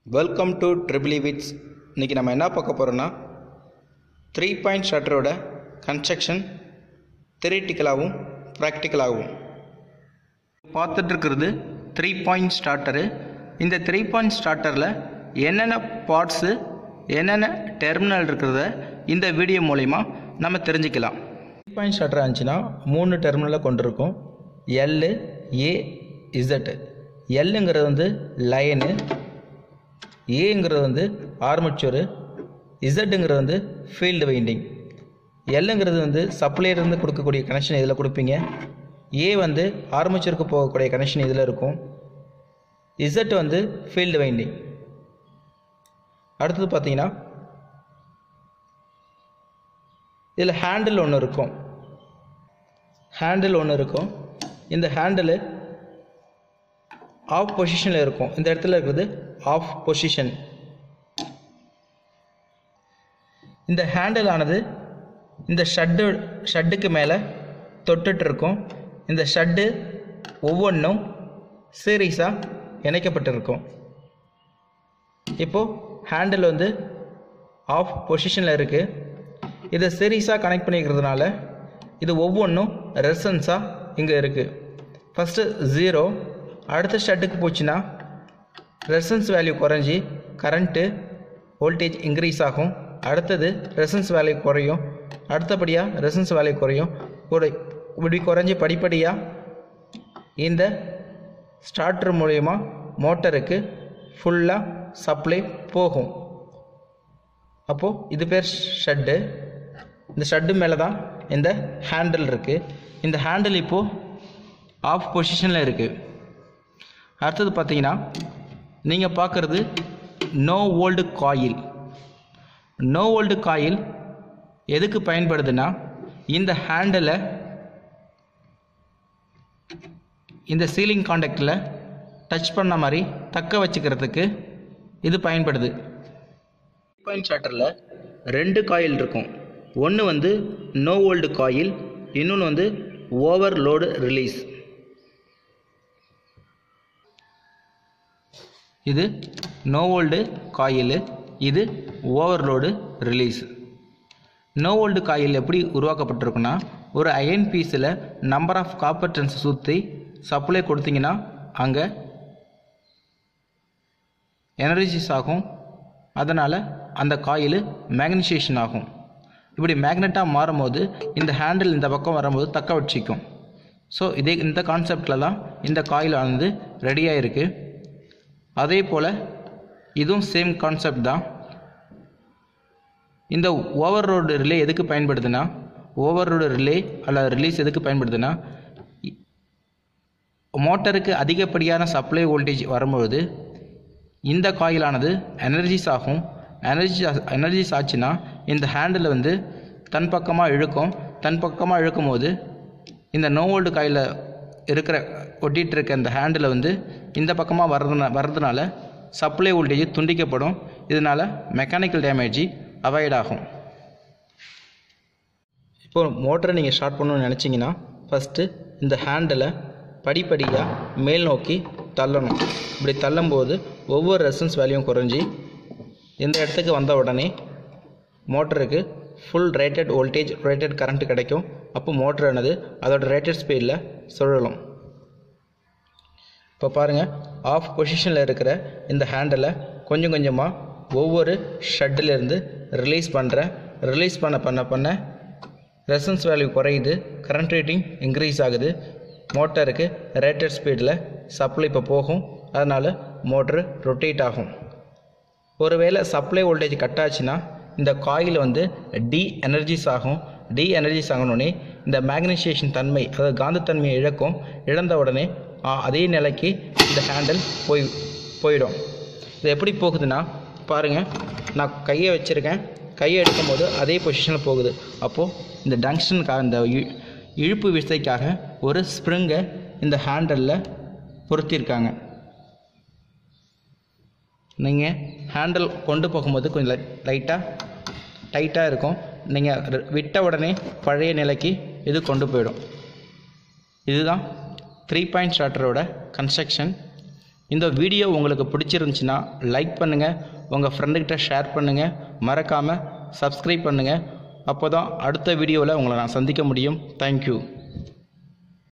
Welcome to triple விட்ஸ். இன்றைக்கி நம்ம என்ன பார்க்க போகிறோன்னா 3 பாயிண்ட் ஷட்டரோட கன்ஸ்ட்ரக்ஷன் தியரிட்டிக்கலாகவும் ப்ராக்டிக்கலாகவும் பார்த்துட்ருக்கிறது 3 பாயிண்ட் ஸ்டார்டரு. இந்த 3 பாயிண்ட் ஸ்டார்டரில் என்னென்ன பார்ட்ஸு என்னென்ன டெர்மினல் இருக்கிறத இந்த வீடியோ மூலிமா நம்ம தெரிஞ்சுக்கலாம். 3 பாயிண்ட் ஸ்டார்டர் இருந்துச்சுன்னா 3 டெர்மினலை கொண்டிருக்கும். எல், ஏ, இசட். எல்லுங்கிறது வந்து லைனு, ஏங்கிறது வந்து ஆர்மச்சூரு, இசட்டுங்கிறது வந்து ஃபீல்டு வைண்டிங். எல்லுங்கிறது வந்து சப்ளையர்லேருந்து கொடுக்கக்கூடிய கனெக்ஷன் இதில் கொடுப்பீங்க. ஏ வந்து ஆர்மச்சூருக்கு போகக்கூடிய கனெக்ஷன் இதில் இருக்கும். இசட் வந்து ஃபீல்டு வைண்டிங். அடுத்தது பார்த்தீங்கன்னா இதில் ஹேண்டில் ஒன்று இருக்கும். இந்த ஹேண்டில் ஆஃப் பொசிஷனில் இருக்கும். இந்த இடத்துல இருக்கிறது ஆஃப் பொசிஷன். இந்த ஹேண்டில் ஆனது இந்த ஷட்டுக்கு மேலே தொட்டுட்டு இருக்கும். இந்த ஷட்டு ஒவ்வொன்றும் சீரீஸாக இணைக்கப்பட்டிருக்கும். இப்போது ஹேண்டில் வந்து ஆஃப் பொசிஷனில் இருக்குது. இதை சீரீஸாக கனெக்ட் பண்ணிக்கிறதுனால இது ஒவ்வொன்றும் ரெசன்ஸாக இங்கே இருக்குது. ஃபஸ்ட்டு 0, அடுத்த ஷட்டுக்கு போச்சுன்னா ரெசன்ஸ் வேல்யூ குறைஞ்சி கரண்ட்டு வோல்டேஜ் இன்க்ரீஸ் ஆகும். அடுத்தது ரெசன்ஸ் வேல்யூ குறையும். அடுத்தபடியாக ரெசன்ஸ் வேல்யூ குறையும். இப்படி குறைஞ்சி படிப்படியாக இந்த ஸ்டார்டர் மூலயமா மோட்டருக்கு ஃபுல்லாக சப்ளை போகும். அப்போது இது பேர் ஷட்டு. இந்த ஷட்டு மேலே தான் இந்த ஹேண்டில் இருக்குது. இந்த ஹேண்டில் இப்போது ஆஃப் பொசிஷனில் இருக்குது. அடுத்தது பார்த்தீங்கன்னா நீங்கள் பார்க்குறது no volt coil. No volt coil எதுக்கு பயன்படுதுன்னா இந்த ஹேண்டில் இந்த சீலிங் காண்டாக்டில் டச் பண்ண மாதிரி தக்க வச்சுக்கிறதுக்கு இது பயன்படுது. பாயிண்ட் ஷட்டரில் 2 காயில் இருக்கும். ஒன்று வந்து நோ வோல்டு காயில், இன்னொன்று வந்து ஓவர்லோடு ரிலீஸ். இது நோ வோல்டு காயில், இது overload release. No volt coil எப்படி உருவாக்கப்பட்டிருக்குன்னா, ஒரு அயன் பீஸில் நம்பர் ஆஃப் காப்பர் டர்ன்ஸ் சுற்றி சப்ளை கொடுத்தீங்கன்னா அங்கே எனர்ஜிஸ் ஆகும். அதனால் அந்த காயில் மேக்னடைசேஷன் ஆகும். இப்படி மேக்னெட்டாக மாறும்போது இந்த ஹேண்டில் இந்த பக்கம் வரும்போது தக்க வச்சுக்கும். ஸோ இந்த கான்செப்டில் தான் இந்த காயில் ஆனது ரெடியாக இருக்குது. அதே போல் இதுவும் சேம் கான்செப்ட் தான். இந்த ஓவர்லோடு ரிலே எதுக்கு பயன்படுதுன்னா, ஓவர்லோடு ரிலே அல்லது ரிலீஸ் எதுக்கு பயன்படுதுன்னா, மோட்டருக்கு அதிகப்படியான சப்ளை வோல்டேஜ் வரும்பொழுது இந்த காயிலானது எனர்ஜிஸ் ஆகும். எனர்ஜிஸ் ஆச்சுன்னா இந்த ஹேண்டில் வந்து தன் பக்கமாக இழுக்கும் போது இந்த நோ வோல்டு காயில் இருக்கிற ஒட்டிகிட்டு இருக்க இந்த ஹேண்டில் வந்து இந்த பக்கமாக வர்றதுனால சப்ளை வோல்டேஜ் துண்டிக்கப்படும். இதனால் மெக்கானிக்கல் டேமேஜ் அவாய்ட் ஆகும். இப்போது மோட்டரை நீங்கள் ஸ்டார்ட் பண்ணணும்னு நினச்சிங்கன்னா ஃபஸ்ட்டு இந்த ஹேண்டில் படிப்படியாக மேல் நோக்கி தள்ளணும். இப்படி தள்ளும்போது ஒவ்வொரு ரெசன்ஸ் வேல்யூவும் குறைஞ்சி இந்த இடத்துக்கு வந்த உடனே மோட்டருக்கு full rated voltage, rated current கிடைக்கும். அப்போ மோட்டரானது அதோட ரேட்டட் ஸ்பீடில் சுழலும். இப்போ பாருங்கள், ஆஃப் பொசிஷனில் இருக்கிற இந்த ஹேண்டில் கொஞ்சம் கொஞ்சமாக ஒவ்வொரு ஷட்டிலிருந்து ரிலீஸ் பண்ண ரெசன்ஸ் வேல்யூ குறையுது, கரண்ட் ரேட்டிங் இன்க்ரீஸ் ஆகுது. மோட்டருக்கு ரேட்டட் ஸ்பீடில் சப்ளை இப்போ போகும். அதனால் மோட்ரு ரொட்டேட் ஆகும். ஒருவேளை சப்ளை வோல்டேஜ் கட் ஆச்சுன்னா இந்த காயில் வந்து டி எனர்ஜிஸ் ஆகணுன்னே இந்த மேக்னடைசேஷன் தன்மை, அதாவது காந்தத்தன்மையை இழந்த உடனே அதே நிலைக்கு இந்த ஹேண்டில் போயிடும். இது எப்படி போகுதுன்னா பாருங்கள், நான் கையை வச்சுருக்கேன். கையை எடுக்கும்போது அதே பொசிஷனில் போகுது. அப்போது இந்த டங்ஸ்டனுக்காக, இந்த இழுப்பு விசைக்காக ஒரு ஸ்ப்ரிங்கை இந்த ஹேண்டலில் பொருத்தியிருக்காங்க. நீங்கள் ஹேண்டில் கொண்டு போகும்போது கொஞ்சம் டைட்டாக இருக்கும். நீங்கள் விட்ட உடனே பழைய நிலைக்கு இது கொண்டு போயிடும். இதுதான் 3 பாயிண்ட் ஸ்டார்டரோட கன்ஸ்ட்ரக்ஷன். இந்த வீடியோ உங்களுக்கு பிடிச்சிருந்துச்சுன்னா லைக் பண்ணுங்கள், உங்கள் ஃப்ரெண்டுக்கிட்ட ஷேர் பண்ணுங்கள், மறக்காமல் சப்ஸ்கிரைப் பண்ணுங்கள். அப்போ தான் அடுத்த வீடியோவில் உங்களை நான் சந்திக்க முடியும். தேங்க்யூ.